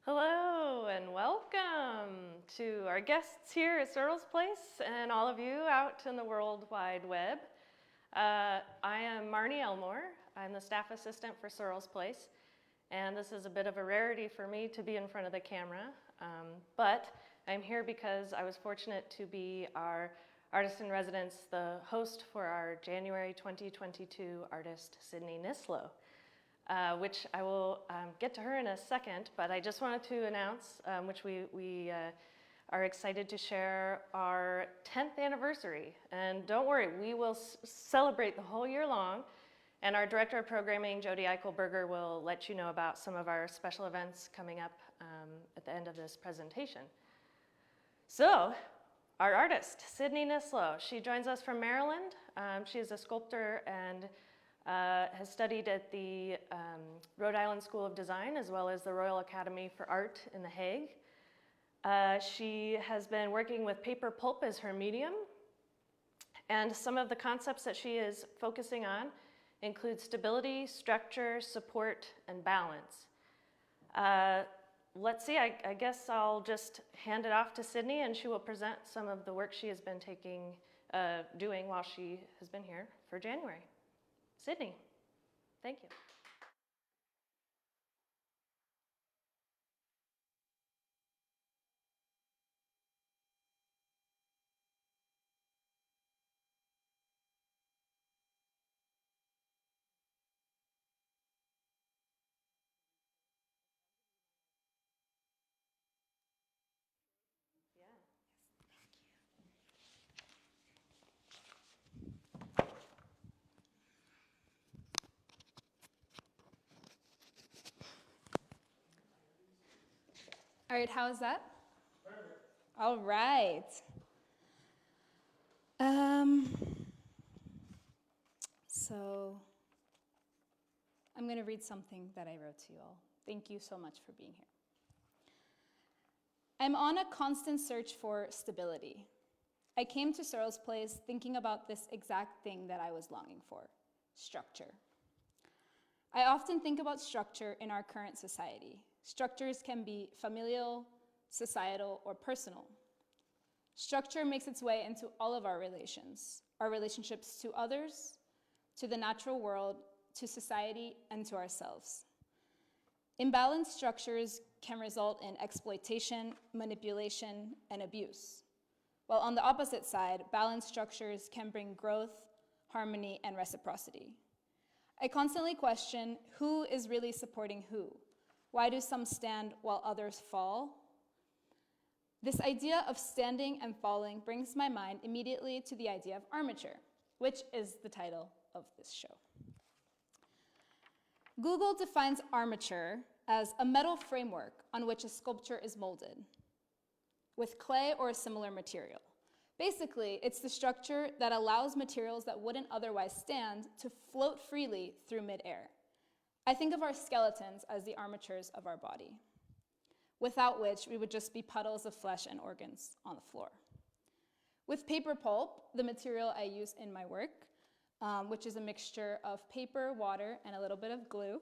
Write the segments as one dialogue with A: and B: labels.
A: Hello and welcome to our guests here at Surel's Place and all of you out in the World Wide Web. I am Marnie Elmore. I'm the staff assistant for Surel's Place, and this is a bit of a rarity for me to be in front of the camera, but I'm here because I was fortunate to be our artist in residence, the host for our January 2022 artist, Sydnie Nislow. Which I will get to her in a second, but I just wanted to announce, which we are excited to share our 10th anniversary. And don't worry, we will celebrate the whole year long. And our director of programming, Jody Eichelberger, will let you know about some of our special events coming up at the end of this presentation. So, our artist, Sydnie Nislow, she joins us from Maryland. She is a sculptor and has studied at the Rhode Island School of Design as well as the Royal Academy for Art in The Hague. She has been working with paper pulp as her medium, and some of the concepts that she is focusing on include stability, structure, support, and balance. Let's see, I guess I'll just hand it off to Sydnie and she will present some of the work she has been doing while she has been here for January. Sydnie, thank you. Yeah.
B: All right, how is that?
A: Perfect.
B: All right. So I'm going to read something that I wrote to you all. Thank you so much for being here. I'm on a constant search for stability. I came to Surel's Place thinking about this exact thing that I was longing for, structure. I often think about structure in our current society. Structures can be familial, societal, or personal. Structure makes its way into all of our relationships to others, to the natural world, to society, and to ourselves. Imbalanced structures can result in exploitation, manipulation, and abuse, while on the opposite side, balanced structures can bring growth, harmony, and reciprocity. I constantly question who is really supporting who. Why do some stand while others fall? This idea of standing and falling brings my mind immediately to the idea of armature, which is the title of this show. Google defines armature as a metal framework on which a sculpture is molded with clay or a similar material. Basically, it's the structure that allows materials that wouldn't otherwise stand to float freely through midair. I think of our skeletons as the armatures of our body, without which we would just be puddles of flesh and organs on the floor. With paper pulp, the material I use in my work, which is a mixture of paper, water, and a little bit of glue,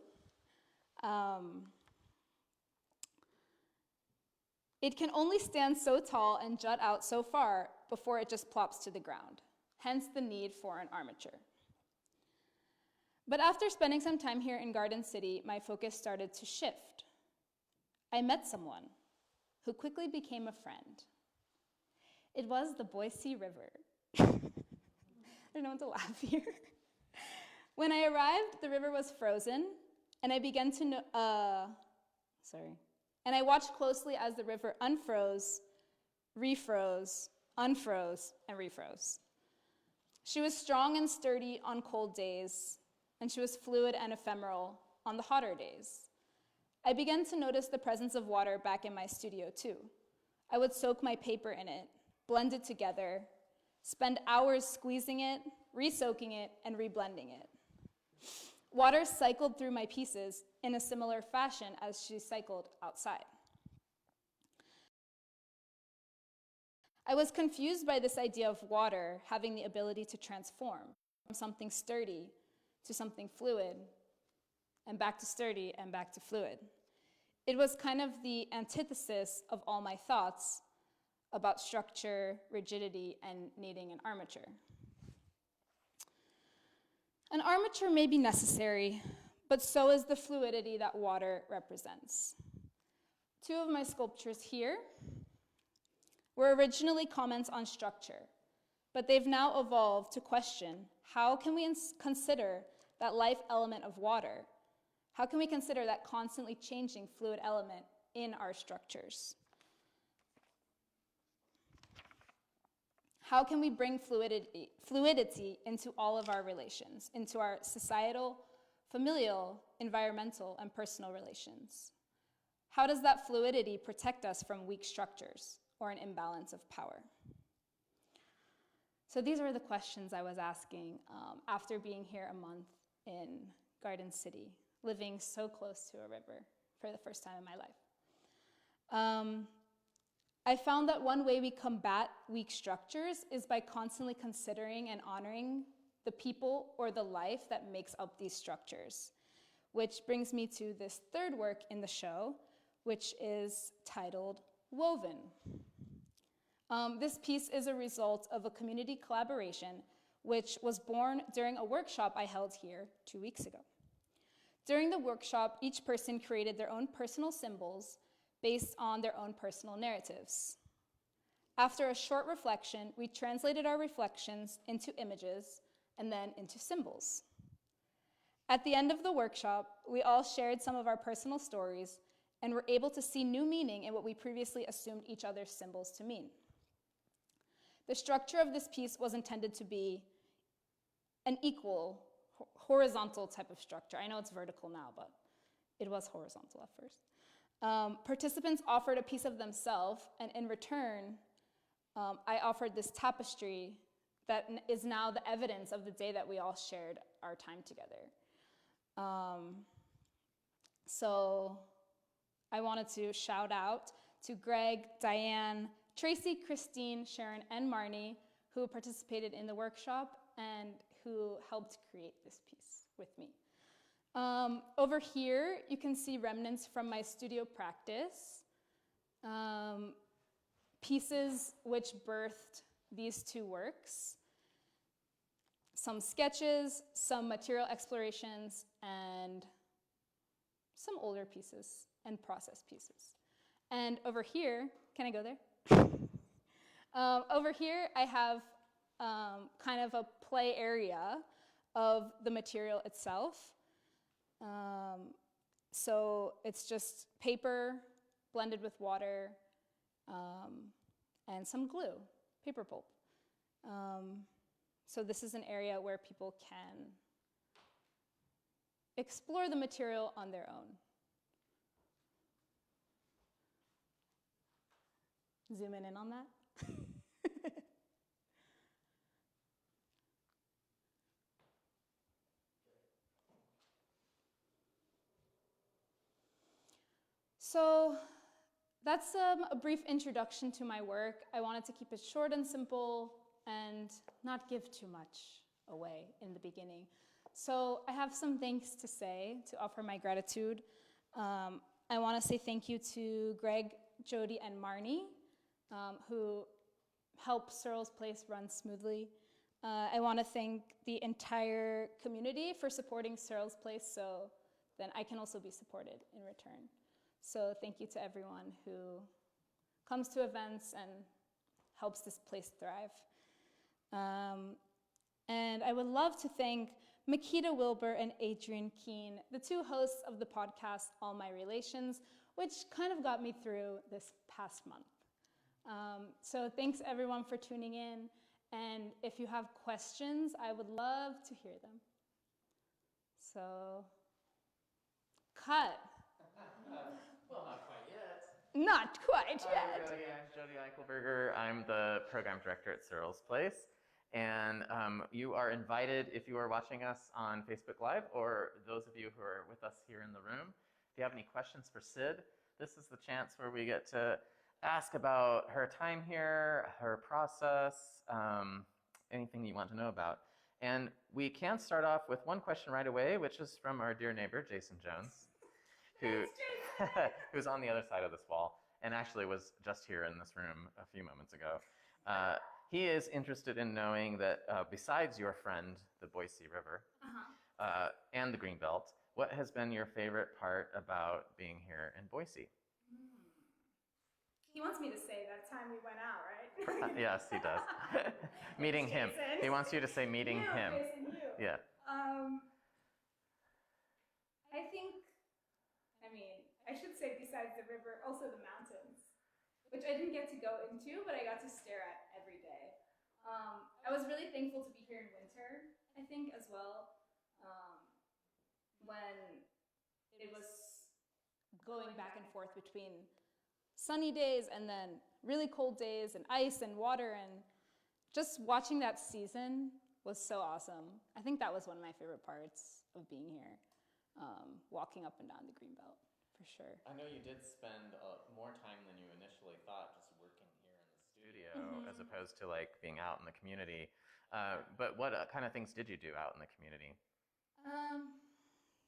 B: it can only stand so tall and jut out so far before it just plops to the ground, hence the need for an armature. But after spending some time here in Garden City, my focus started to shift. I met someone who quickly became a friend. It was the Boise River. There's no one to laugh here. When I arrived, the river was frozen, and I began to and I watched closely as the river unfroze, refroze, unfroze, and refroze. She was strong and sturdy on cold days, and she was fluid and ephemeral on the hotter days. I began to notice the presence of water back in my studio too. I would soak my paper in it, blend it together, spend hours squeezing it, re-soaking it, and reblending it. Water cycled through my pieces in a similar fashion as she cycled outside. I was confused by this idea of water having the ability to transform from something sturdy to something fluid, and back to sturdy and back to fluid. It was kind of the antithesis of all my thoughts about structure, rigidity, and needing an armature. An armature may be necessary, but so is the fluidity that water represents. Two of my sculptures here were originally comments on structure, but they've now evolved to question, how can we consider that life element of water? How can we consider that constantly changing fluid element in our structures? How can we bring fluidity into all of our relations, into our societal, familial, environmental, and personal relations? How does that fluidity protect us from weak structures or an imbalance of power? So these were the questions I was asking after being here a month in Garden City, living so close to a river for the first time in my life. I found that one way we combat weak structures is by constantly considering and honoring the people or the life that makes up these structures, which brings me to this third work in the show, which is titled Woven. This piece is a result of a community collaboration which was born during a workshop I held here 2 weeks ago. During the workshop, each person created their own personal symbols based on their own personal narratives. After a short reflection, we translated our reflections into images and then into symbols. At the end of the workshop, we all shared some of our personal stories and were able to see new meaning in what we previously assumed each other's symbols to mean. The structure of this piece was intended to be an equal, horizontal type of structure. I know it's vertical now, but it was horizontal at first. Participants offered a piece of themselves, and in return, I offered this tapestry that is now the evidence of the day that we all shared our time together. So I wanted to shout out to Greg, Diane, Tracy, Christine, Sharon, and Marnie, who participated in the workshop and who helped create this piece with me. Over here, you can see remnants from my studio practice, pieces which birthed these two works, some sketches, some material explorations, and some older pieces and process pieces. And over here, can I go there? Over here, I have kind of a play area of the material itself. So it's just paper blended with water and some glue, paper pulp. So this is an area where people can explore the material on their own. Zoom in on that. So that's a brief introduction to my work. I wanted to keep it short and simple and not give too much away in the beginning. So I have some thanks to say, to offer my gratitude. I want to say thank you to Greg, Jody, and Marnie, who helped Surel's Place run smoothly. I want to thank the entire community for supporting Surel's Place so then I can also be supported in return. So thank you to everyone who comes to events and helps this place thrive. And I would love to thank Makita Wilbur and Adrian Keene, the two hosts of the podcast, All My Relations, which kind of got me through this past month. So thanks everyone for tuning in. And if you have questions, I would love to hear them. So, cut.
C: Well, not quite yet.
B: Not quite yet.
C: I'm Jody Eichelberger. I'm the program director at Surel's Place. And you are invited, if you are watching us on Facebook Live, or those of you who are with us here in the room, if you have any questions for Sid, this is the chance where we get to ask about her time here, her process, anything you want to know about. And we can start off with one question right away, which is from our dear neighbor, Jason Jones. who who's on the other side of this wall and actually was just here in this room a few moments ago. He is interested in knowing that besides your friend, the Boise River, and the Greenbelt, what has been your favorite part about being here in Boise?
B: He wants me to say that time we went out, right?
C: Yes, he does. Meeting him.
B: Jason.
C: He wants you to say meeting
B: You,
C: him.
B: Jason, you.
C: Yeah.
B: I should say besides the river, also the mountains, which I didn't get to go into, but I got to stare at every day. I was really thankful to be here in winter, I think, as well, when it was going back and forth between sunny days and then really cold days and ice and water, and just watching that season was so awesome. I think that was one of my favorite parts of being here, walking up and down the Greenbelt, for sure.
C: I know you did spend more time than you initially thought just working here in the studio as opposed to like being out in the community. But what kind of things did you do out in the community?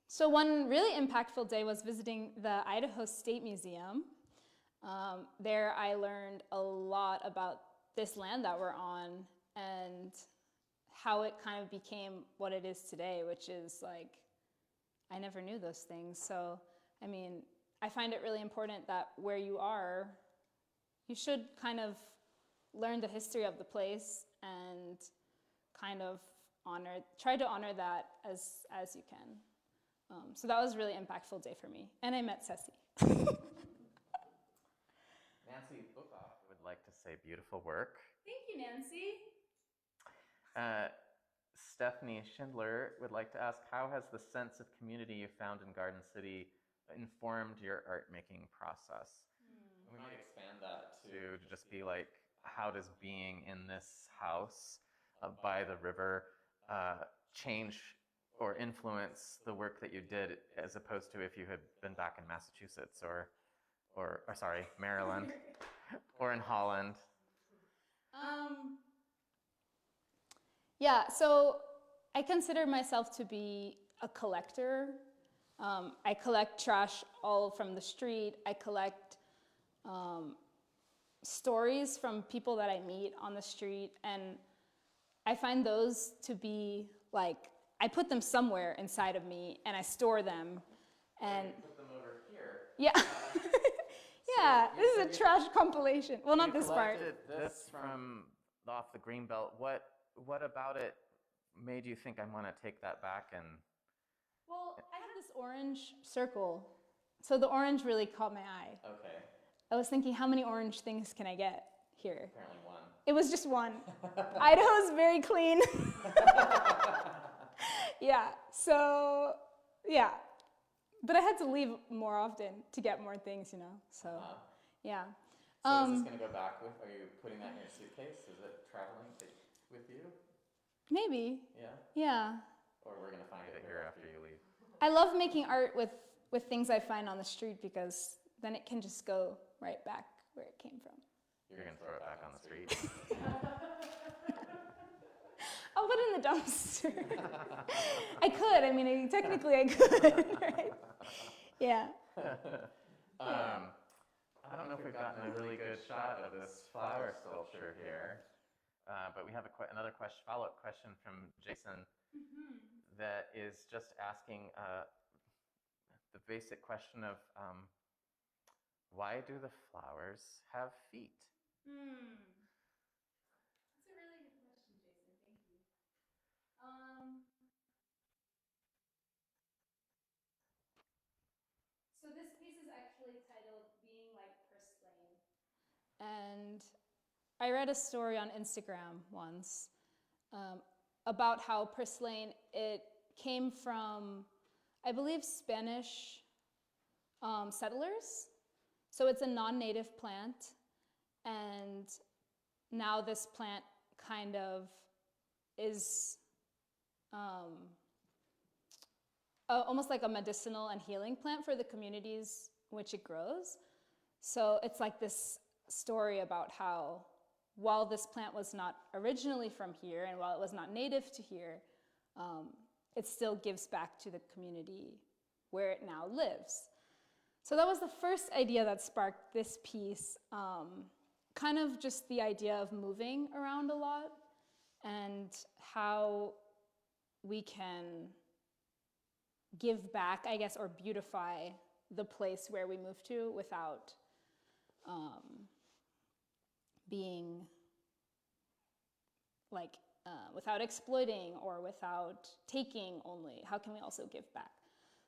B: So one really impactful day was visiting the Idaho State Museum. There I learned a lot about this land that we're on and how it kind of became what it is today, which is like, I never knew those things. So, I mean, I find it really important that where you are, you should kind of learn the history of the place and kind of try to honor that as you can. So that was a really impactful day for me. And I met Ceci.
C: Nancy Bookoff would like to say beautiful work.
B: Thank you, Nancy.
C: Stephanie Schindler would like to ask, how has the sense of community you found in Garden City informed your art-making process? We might expand that to just be like, how does being in this house by the river change or influence the work that you did, as opposed to if you had been back in Massachusetts or sorry, Maryland or in Holland?
B: Yeah, so I consider myself to be a collector. I collect trash all from the street. I collect stories from people that I meet on the street, and I find those to be like, I put them somewhere inside of me and I store them. And
C: you put them over here.
B: Yeah. Yeah, this is a trash compilation. Well, not this part.
C: You collected this from off the Greenbelt. What about it made you think I want to take that back and?
B: Well, I have this orange circle, so the orange really caught my eye.
C: Okay.
B: I was thinking, how many orange things can I get here?
C: Apparently one.
B: It was just one. Idaho's very clean. Yeah, so, yeah. But I had to leave more often to get more things, you know, so, yeah.
C: So is this going to go back with, are you putting that in your suitcase? Is it traveling with you?
B: Maybe.
C: Yeah?
B: Yeah.
C: Or we're going to find it here after you leave?
B: I love making art with things I find on the street, because then it can just go right back where it came from.
C: You're going to throw it back on the street?
B: I'll put it in the dumpster. I could. I mean, technically I could, right? Yeah.
C: I don't know if we've gotten a really good shot of this flower sculpture here, but we have another follow-up question from Jason that is just asking the basic question of why do the flowers have feet?
B: That's a really good question, Jason. Thank you. So this piece is actually titled Being Like Purslane. And I read a story on Instagram once about how purslane, it came from, I believe, Spanish settlers. So it's a non-native plant, and now this plant kind of is almost like a medicinal and healing plant for the communities in which it grows. So it's like this story about how while this plant was not originally from here and while it was not native to here, it still gives back to the community where it now lives. So that was the first idea that sparked this piece, kind of just the idea of moving around a lot and how we can give back, I guess, or beautify the place where we move to without being like, without exploiting or without taking only. How can we also give back?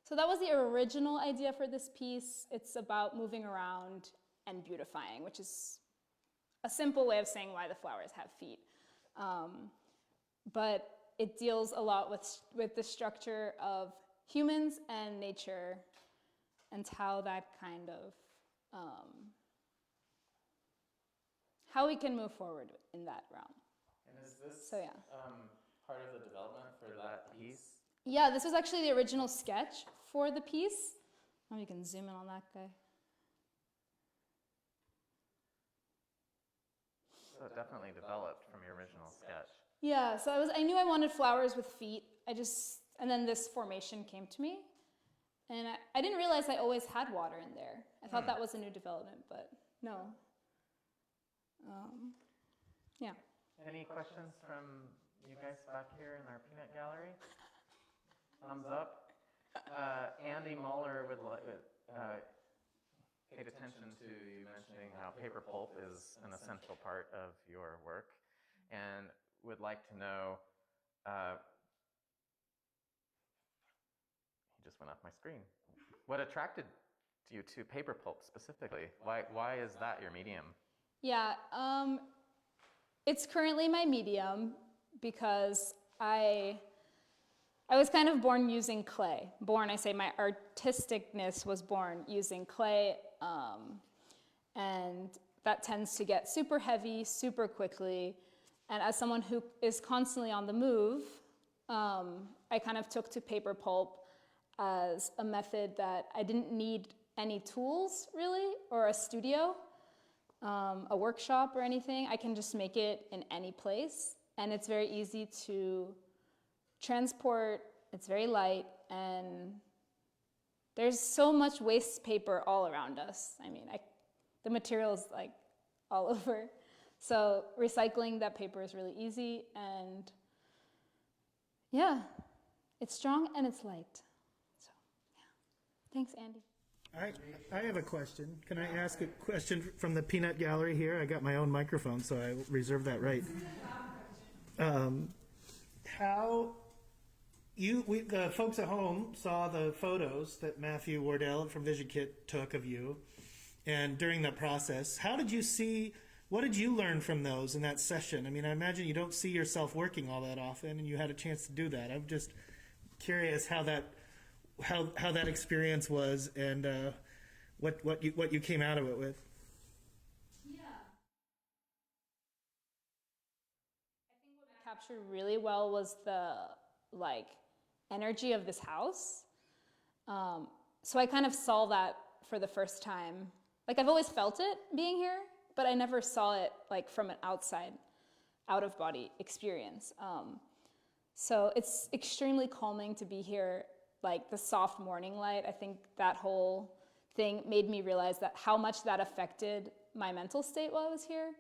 B: So that was the original idea for this piece. It's about moving around and beautifying, which is a simple way of saying why the flowers have feet. But it deals a lot with the structure of humans and nature and how that kind of, how we can move forward in that realm.
C: And is this
B: So, yeah.
C: part of the development for that piece?
B: Yeah, this was actually the original sketch for the piece. Oh, you can zoom in on that guy.
C: So it definitely developed from your original sketch.
B: Yeah, so I knew I wanted flowers with feet. And then this formation came to me. And I didn't realize I always had water in there. I thought that was a new development, but no. Yeah.
C: Any questions from you guys back here in our peanut gallery? Thumbs up. Andy Muller paid attention to you mentioning how paper pulp is an essential part of your work, and would like to know, he just went off my screen. What attracted you to paper pulp specifically? Why is that your medium?
B: Yeah, it's currently my medium because I was kind of born using clay. I say my artisticness was born using clay, and that tends to get super heavy super quickly. And as someone who is constantly on the move, I kind of took to paper pulp as a method that I didn't need any tools really, or a studio, a workshop or anything. I can just make it in any place, and it's very easy to transport. It's very light, and there's so much waste paper all around us. I mean, the material is like all over. So recycling that paper is really easy, and yeah, it's strong and it's light. So yeah, thanks, Andy.
D: I have a question. Can I ask a question from the peanut gallery here? I got my own microphone, so I reserve that right. The folks at home saw the photos that Matthew Wardell from Vision Kit took of you, and during that process, what did you learn from those in that session? I mean, I imagine you don't see yourself working all that often, and you had a chance to do that. I'm just curious how that experience was, and what you came out of it with.
B: Yeah. I think what I captured really well was the energy of this house. So I kind of saw that for the first time. I've always felt it being here, but I never saw it from an out of body experience. So it's extremely calming to be here. The soft morning light, I think that whole thing made me realize that how much that affected my mental state while I was here.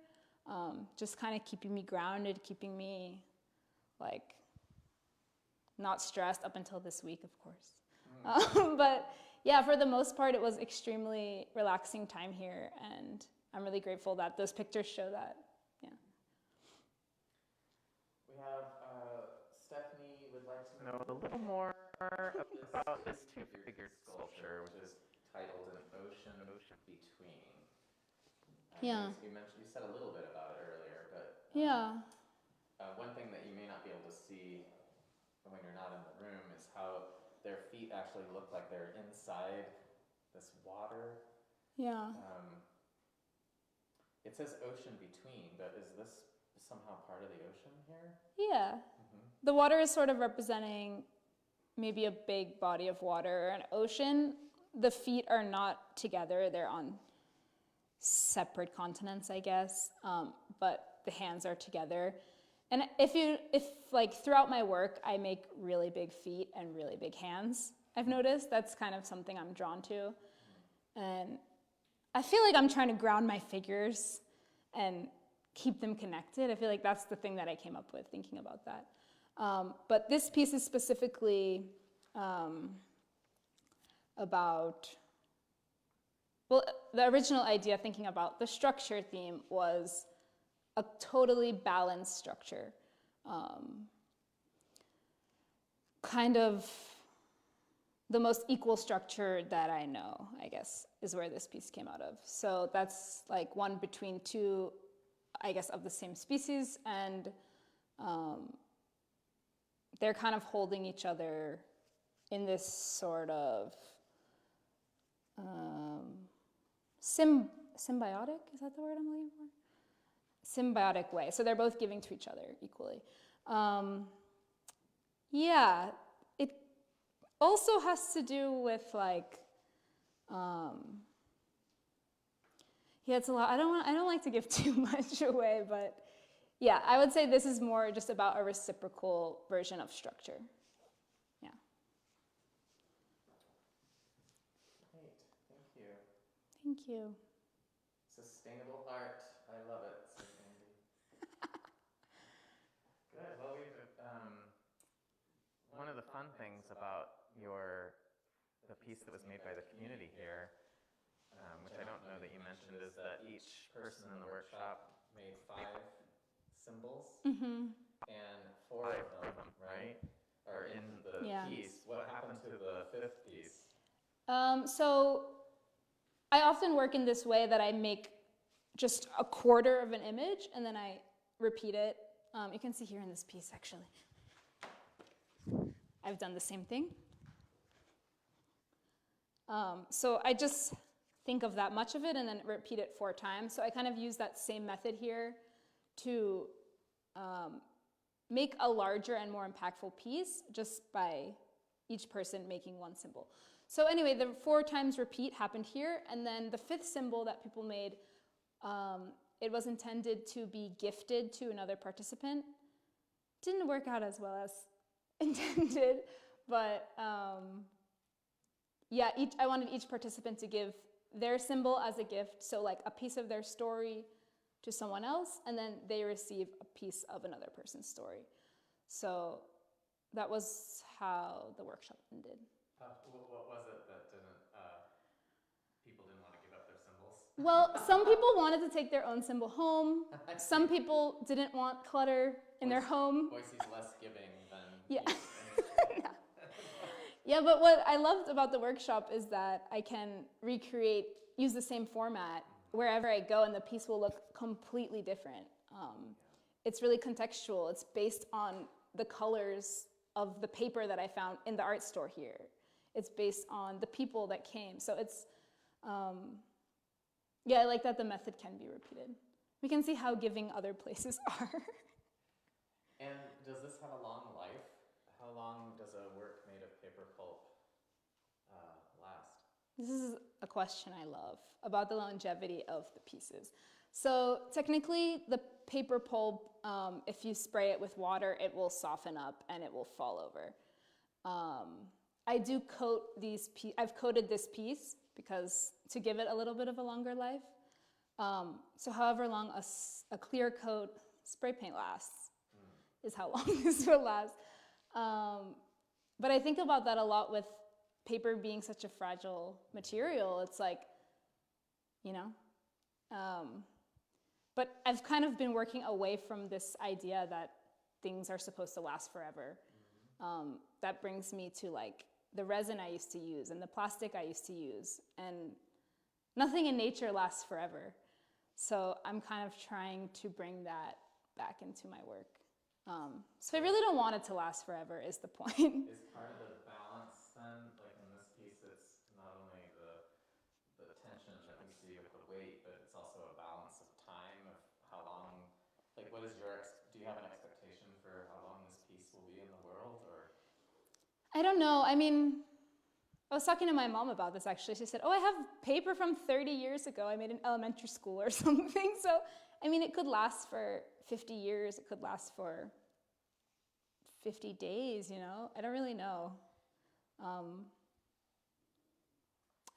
B: Just kind of keeping me grounded, keeping me not stressed up until this week, of course. But yeah, for the most part, it was extremely relaxing time here, and I'm really grateful that those pictures show that. Yeah.
C: We have Stephanie would like to know a little more about this two-figure sculpture, which is titled "An Ocean Between."
B: Yeah.
C: You said a little bit about it earlier, but
B: Yeah.
C: one thing that you may not be able to see when you're not in the room is how their feet actually look like they're inside this water.
B: Yeah.
C: It says ocean between, but is this somehow part of the ocean here?
B: Yeah. Mm-hmm. The water is sort of representing maybe a big body of water or an ocean. The feet are not together. They're on separate continents, I guess, but the hands are together. And if throughout my work, I make really big feet and really big hands, I've noticed that's kind of something I'm drawn to. And I feel like I'm trying to ground my figures and keep them connected. I feel like that's the thing that I came up with thinking about that. But this piece is specifically about, well, the original idea thinking about the structure theme was a totally balanced structure. Kind of the most equal structure that I know, I guess, is where this piece came out of. So that's like one between two, I guess, of the same species, and they're kind of holding each other in this sort of symbiotic, is that the word I'm looking for? Symbiotic way. So they're both giving to each other equally. Yeah, it also has to do with like, yeah, it's a lot. I don't like to give too much away, but yeah, I would say this is more just about a reciprocal version of structure. Yeah.
C: Great, thank you.
B: Thank you.
C: Sustainable art, I love it, says Andy. Good, well one of the fun things about the piece that was made by the community here, which I don't know that you mentioned, is that each person in the workshop made 5 symbols, and 4 of them, right, are in the piece. What happened to the 5th piece?
B: So I often work in this way that I make just a quarter of an image and then I repeat it. You can see here in this piece, actually. I've done the same thing. So I just think of that much of it and then repeat it 4 times. So I kind of use that same method here to make a larger and more impactful piece just by each person making 1 symbol. So anyway, the 4 times repeat happened here, and then the 5th symbol that people made, it was intended to be gifted to another participant. Didn't work out as well as intended, but yeah, I wanted each participant to give their symbol as a gift, so like a piece of their story to someone else, and then they receive a piece of another person's story. So that was how the workshop ended.
C: What was it that people didn't want to give up their symbols?
B: Well, some people wanted to take their own symbol home. Some people didn't want clutter in their home.
C: Boise's less giving than
B: Yeah. Yeah, but what I loved about the workshop is that I can use the same format wherever I go, and the piece will look completely different. It's really contextual. It's based on the colors of the paper that I found in the art store here. It's based on the people that came. So it's, yeah, I like that the method can be repeated. We can see how giving other places are.
C: And does this have a long life? How long does a work made of paper pulp last?
B: This is a question I love about the longevity of the pieces. So technically, the paper pulp, if you spray it with water, it will soften up and it will fall over. I do coat I've coated this piece because to give it a little bit of a longer life. So however long a clear coat spray paint lasts is how long this will last. But I think about that a lot with paper being such a fragile material. It's like, you know, but I've kind of been working away from this idea that things are supposed to last forever. That brings me to like the resin I used to use and the plastic I used to use, and nothing in nature lasts forever. So I'm kind of trying to bring that back into my work. So I really don't want it to last forever is the point.
C: Is part of the balance then, like in this piece, it's not only the tension that we see with the weight, but it's also a balance of time, of how long, like what is do you have an expectation for how long this piece will be in the world, or?
B: I don't know. I mean, I was talking to my mom about this actually. She said, oh, I have paper from 30 years ago. I made in elementary school or something. So, I mean, it could last for 50 years. It could last for 50 days, you know? I don't really know. I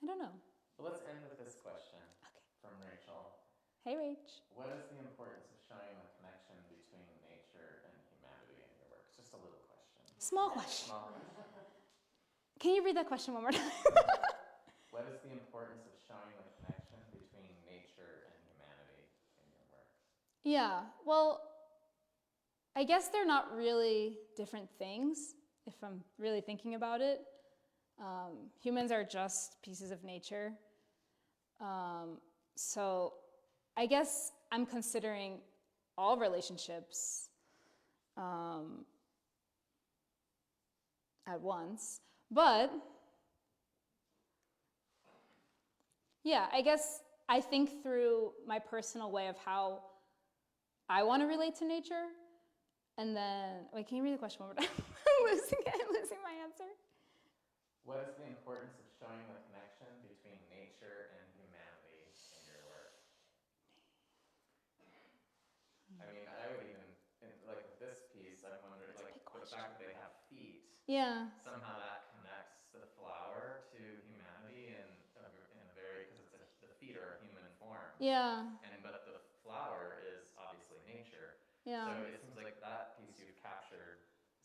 B: don't know.
C: Well, let's end with this question
B: Okay.
C: from Rachel.
B: Hey, Rach.
C: What is the importance of showing the connection between nature and humanity in your work? Just a little question.
B: Small question.
C: Small question.
B: Can you read that question one more time?
C: What is the importance of showing the connection between nature and humanity in your work?
B: Yeah, well, I guess they're not really different things if I'm really thinking about it. Humans are just pieces of nature. So I guess I'm considering all relationships at once. But yeah, I guess I think through my personal way of how I want to relate to nature. And then, wait, can you read the question one more time? I'm losing my answer.
C: What is the importance of showing the connection between nature and humanity in your work? I mean, I would even, like with this piece, I'm wondering, like the fact that they have feet,
B: Yeah.
C: somehow that connects the flower to humanity in a very, because the feet are a human form.
B: Yeah.
C: But the flower is obviously nature.
B: Yeah.
C: So it seems like that piece you've captured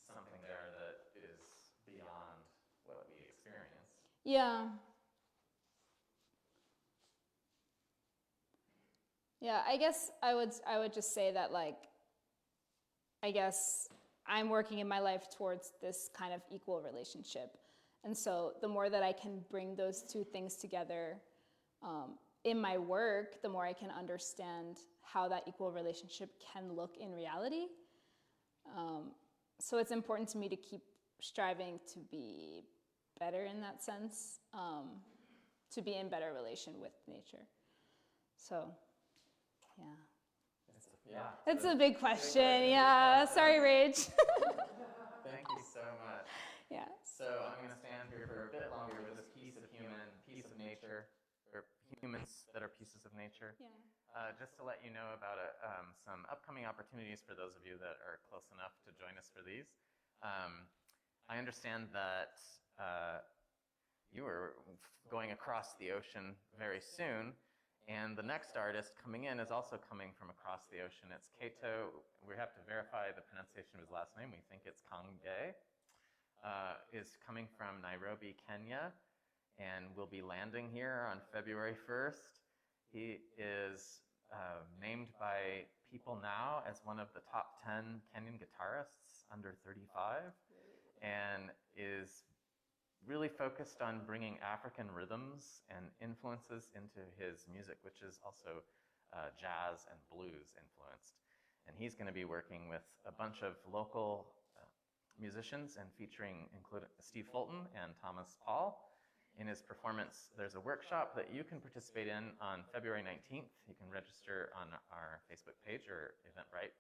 C: something there that is beyond what we experience.
B: Yeah. Yeah, I guess I would just say that, like, I guess I'm working in my life towards this kind of equal relationship. And so the more that I can bring those two things together in my work, the more I can understand how that equal relationship can look in reality. So it's important to me to keep striving to be better in that sense, to be in better relation with nature. So, yeah. It's a big question, yeah. Sorry, Rach.
C: Thank you so much.
B: Yeah.
C: So I'm going to stand here for a bit longer with this piece of nature, or humans that are pieces of nature.
B: Yeah.
C: Just to let you know about some upcoming opportunities for those of you that are close enough to join us for these. I understand that you are going across the ocean very soon, and the next artist coming in is also coming from across the ocean. It's Kato. We have to verify the pronunciation of his last name. We think it's Kange. Is coming from Nairobi, Kenya, and will be landing here on February 1st. He is named by People Now as one of the top 10 Kenyan guitarists under 35, and is really focused on bringing African rhythms and influences into his music, which is also jazz and blues influenced. And he's going to be working with a bunch of local musicians and featuring including Steve Fulton and Thomas Paul. In his performance, there's a workshop that you can participate in on February 19th. You can register on our Facebook page or Eventbrite.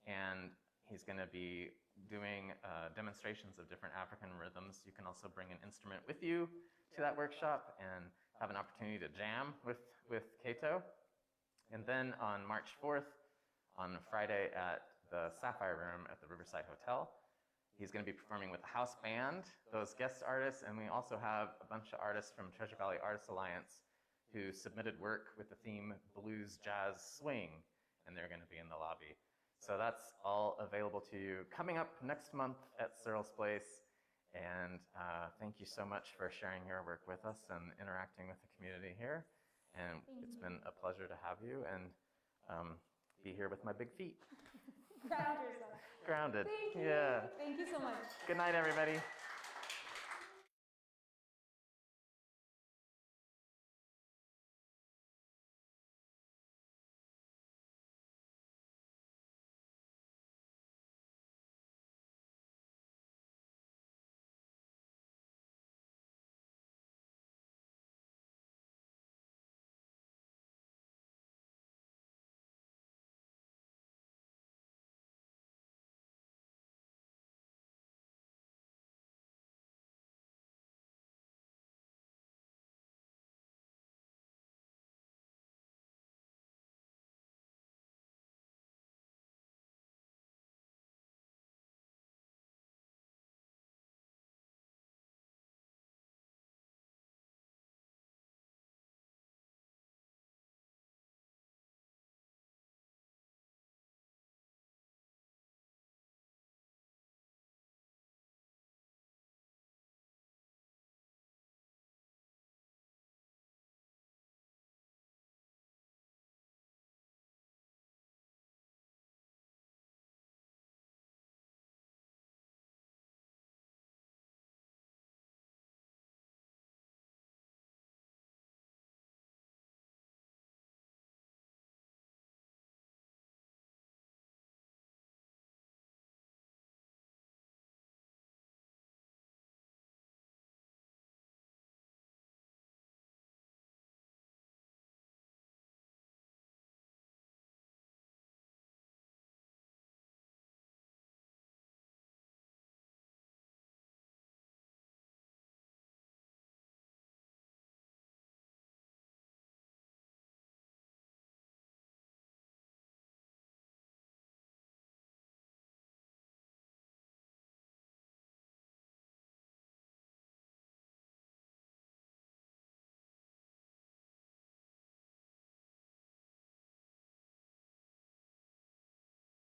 C: And he's going to be doing demonstrations of different African rhythms. You can also bring an instrument with you to that workshop and have an opportunity to jam with Kato. And then on March 4th, on Friday at the Sapphire Room at the Riverside Hotel, he's going to be performing with the house band, those guest artists, and we also have a bunch of artists from Treasure Valley Artists Alliance who submitted work with the theme Blues, Jazz, Swing, and they're going to be in the lobby. So that's all available to you coming up next month at Surel's Place. And thank you so much for sharing your work with us and interacting with the community here. And it's been a pleasure to have you and be here with my big feet.
B: Ground yourself.
C: Grounded.
B: Thank you.
C: Yeah.
B: Thank you so much.
C: Good night, everybody.